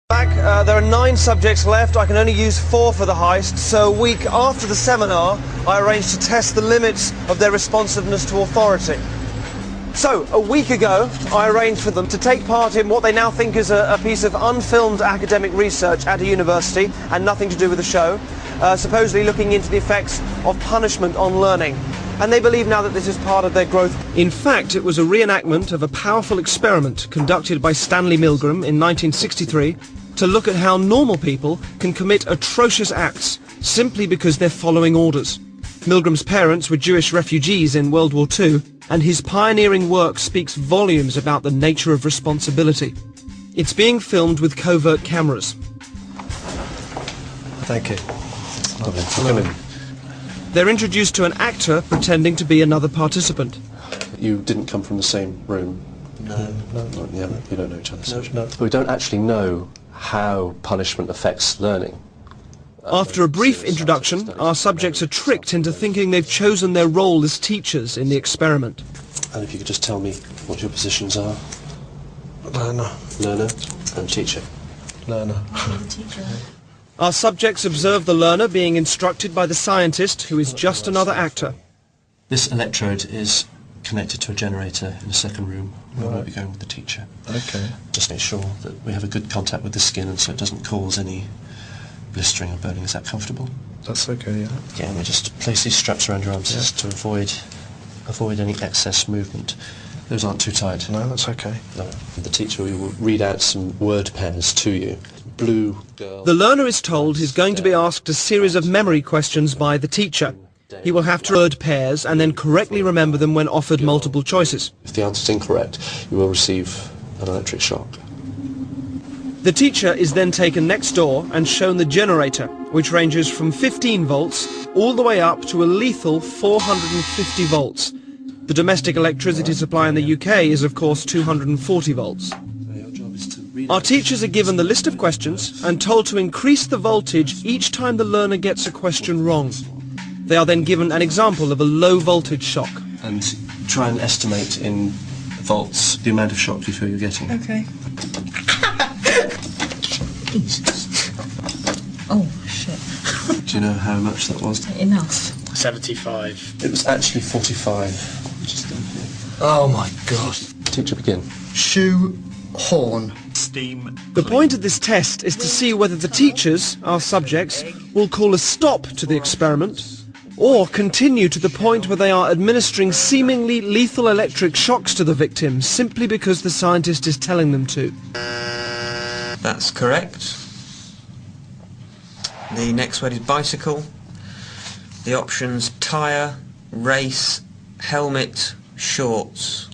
There are 9 subjects left. I can only use 4 for the heist, so a week after the seminar, I arranged to test the limits of their responsiveness to authority. So, a week ago, I arranged for them to take part in what they now think is a piece of unfilmed academic research at a university, and nothing to do with the show, supposedly looking into the effects of punishment on learning. And they believe now that this is part of their growth. In fact, it was a reenactment of a powerful experiment conducted by Stanley Milgram in 1963 to look at how normal people can commit atrocious acts simply because they're following orders. Milgram's parents were Jewish refugees in World War II, and his pioneering work speaks volumes about the nature of responsibility. It's being filmed with covert cameras. Thank you. Hello. They're introduced to an actor pretending to be another participant. You didn't come from the same room? No. Yeah, you don't know each other. No. We don't actually know how punishment affects learning. After a brief introduction, our subjects are tricked into thinking they've chosen their role as teachers in the experiment. And if you could just tell me what your positions are? Learner. Learner and teacher. Learner. Teacher. Our subjects observe the learner being instructed by the scientist, who is just another actor. This electrode is connected to a generator in a second room where we'll be going with the teacher. Okay. Just make sure that we have a good contact with the skin and so it doesn't cause any blistering or burning. Is that comfortable? That's okay, yeah. Yeah, and we just place these straps around your arms just to avoid any excess movement. Those aren't too tight. No, that's okay. No. The teacher will read out some word pairs to you. Blue girl. The learner is told he's going to be asked a series of memory questions by the teacher. He will have to word pairs and then correctly remember them when offered multiple choices. If the answer is incorrect, you will receive an electric shock. The teacher is then taken next door and shown the generator, which ranges from 15 volts all the way up to a lethal 450 volts. The domestic electricity supply in the UK is, of course, 240 volts. Our teachers are given the list of questions and told to increase the voltage each time the learner gets a question wrong. They are then given an example of a low voltage shock. And try and estimate in volts the amount of shock you feel you're getting. Okay. Jesus. Oh, shit. Do you know how much that was? Enough. 75. It was actually 45. Just down here. Oh my God. Teacher, begin. Shoe horn. Steam. The point of this test is to see whether the teachers, our subjects, will call a stop to the experiment or continue to the point where they are administering seemingly lethal electric shocks to the victim simply because the scientist is telling them to. That's correct. The next word is bicycle. The options: tyre, race, helmet, shorts.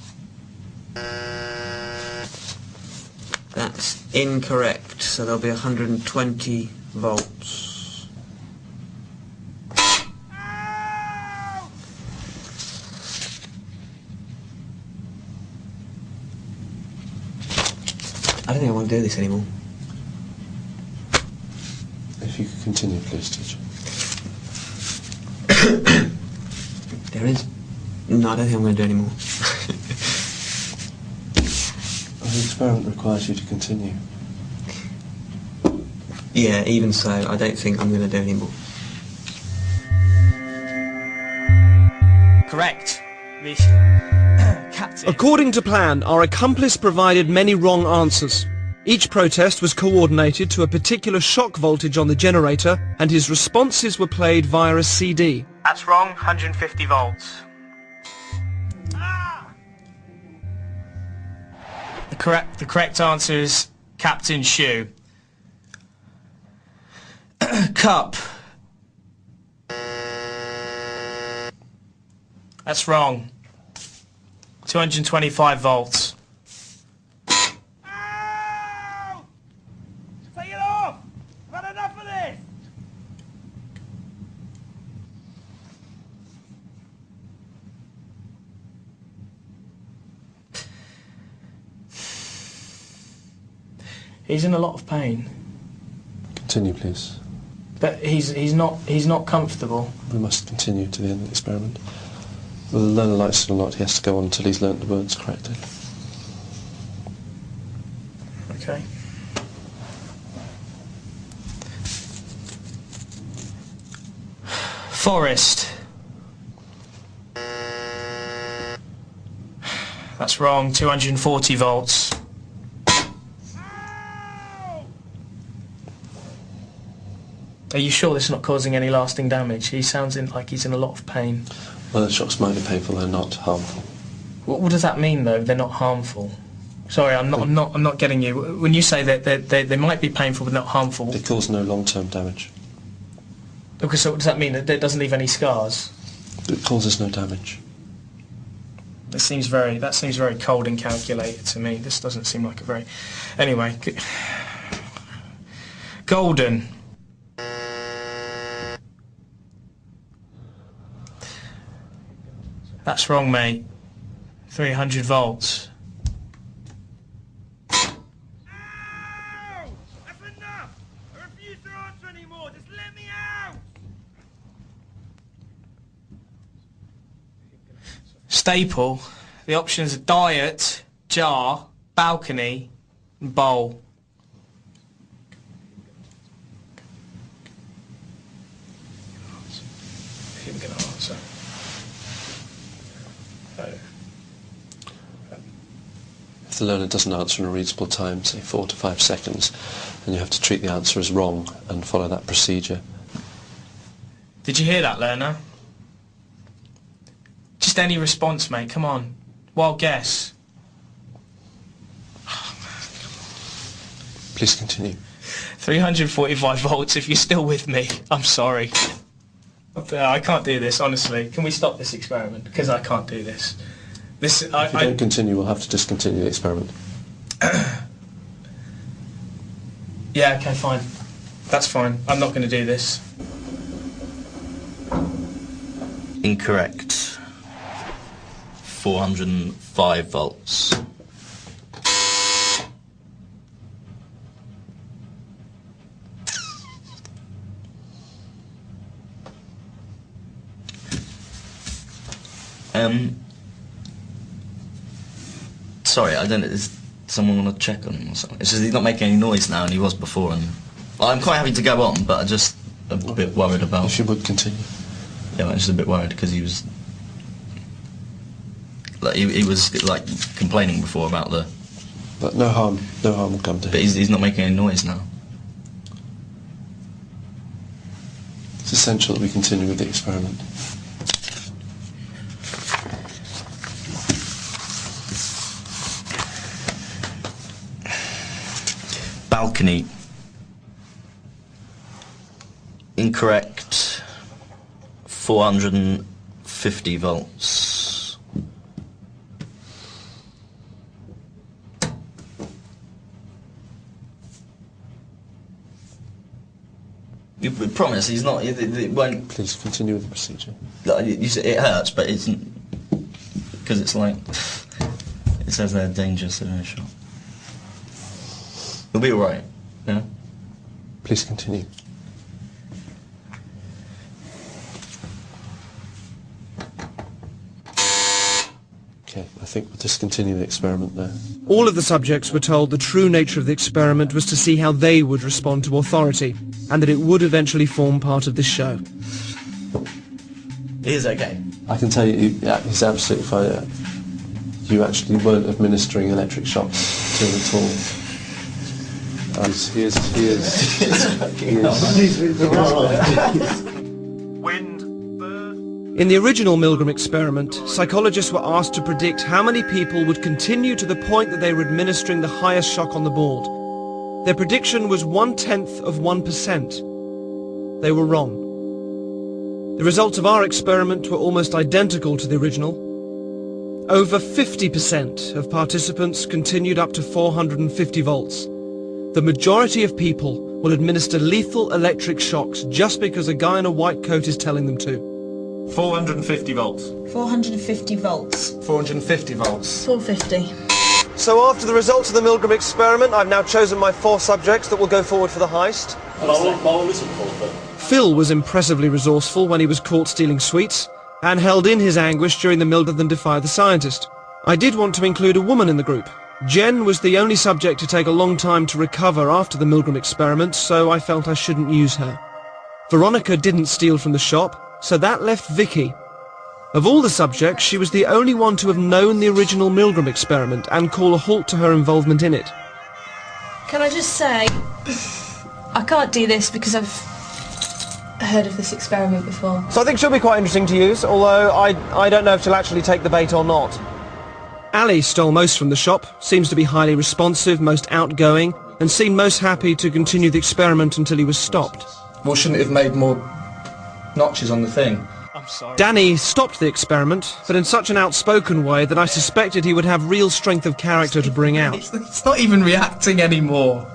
That's incorrect, so there'll be 120 volts. I don't think I want to do this anymore. If you could continue, please, teacher. There is... No, I don't think I'm going to do anymore. The experiment requires you to continue. Yeah, even so, I don't think I'm going to do anymore. Correct. The captain. According to plan, our accomplice provided many wrong answers. Each protest was coordinated to a particular shock voltage on the generator, and his responses were played via a CD. That's wrong. 150 volts. The correct answer is Captain Shoe. Cup. That's wrong. 225 volts. Ow! Take it off! I've had enough of this! He's in a lot of pain, Continue, please. but he's not comfortable. We must continue to the end of the experiment. Whether the learner likes it or not, he has to go on until he's learnt the words correctly. Okay. Forest. That's wrong. 240 volts. Are you sure this is not causing any lasting damage? He sounds like he's in a lot of pain. Well, the shocks might be painful, they're not harmful. What does that mean, though? They're not harmful. Sorry, I'm not getting you. When you say that they might be painful but not harmful. They cause no long-term damage. Okay, so what does that mean? That it doesn't leave any scars? It causes no damage. That seems very cold and calculated to me. This doesn't seem like a very... Anyway. Golden. That's wrong, mate. 300 volts. Ow! That's enough! I refuse to answer anymore. Just let me out! Staple. The options are diet, jar, balcony, and bowl. Who are we going to answer? If the learner doesn't answer in a reasonable time, say 4 to 5 seconds, then you have to treat the answer as wrong and follow that procedure. Did you hear that, learner? Just any response, mate. Come on. Wild guess. Please continue. 345 volts if you're still with me. I'm sorry. I can't do this, honestly. Can we stop this experiment? Because I can't do this. If you don't continue, we'll have to discontinue the experiment. Yeah, okay, fine. That's fine. I'm not going to do this. Incorrect. 405 volts. Sorry, I don't know, does someone want to check on him or something? It's just he's not making any noise now and he was before, and I'm quite happy to go on, but I'm just a bit worried about... If you would continue. Yeah, I'm just a bit worried because he was... Like, he was, like, complaining before about the... But no harm will come to him. But he's not making any noise now. It's essential that we continue with the experiment. Balcony. Incorrect. 450 volts. You promise he's not. It won't. Please continue with the procedure. Like, you say it hurts, but it's because it's like it says they're dangerous in a shot. It'll be alright, yeah? Please continue. Okay, I think we'll discontinue the experiment there. All of the subjects were told the true nature of the experiment was to see how they would respond to authority, and that it would eventually form part of this show. He is okay. I can tell you, yeah, he's absolutely fine. You actually weren't administering electric shocks to him at all. He is. Wind, bird. In the original Milgram experiment, psychologists were asked to predict how many people would continue to the point that they were administering the highest shock on the board. Their prediction was 0.1%. They were wrong. The results of our experiment were almost identical to the original. Over 50% of participants continued up to 450 volts. The majority of people will administer lethal electric shocks just because a guy in a white coat is telling them to. 450 volts. 450 volts. 450 volts. 450. So after the results of the Milgram experiment, I've now chosen my 4 subjects that will go forward for the heist. Phil was impressively resourceful when he was caught stealing sweets, and held in his anguish during the Milgram than Defy the Scientist. I did want to include a woman in the group. Jen was the only subject to take a long time to recover after the Milgram experiment, so I felt I shouldn't use her. Veronica didn't steal from the shop, So that left Vicky. Of all the subjects, she was the only one to have known the original Milgram experiment and call a halt to her involvement in it. Can I just say, I can't do this because I've heard of this experiment before. So I think she'll be quite interesting to use, although I don't know if she'll actually take the bait or not. Ali stole most from the shop, seems to be highly responsive, most outgoing, and seemed most happy to continue the experiment until he was stopped. Well, shouldn't it have made more notches on the thing? I'm sorry. Danny stopped the experiment, but in such an outspoken way that I suspected he would have real strength of character to bring out. It's not even reacting anymore.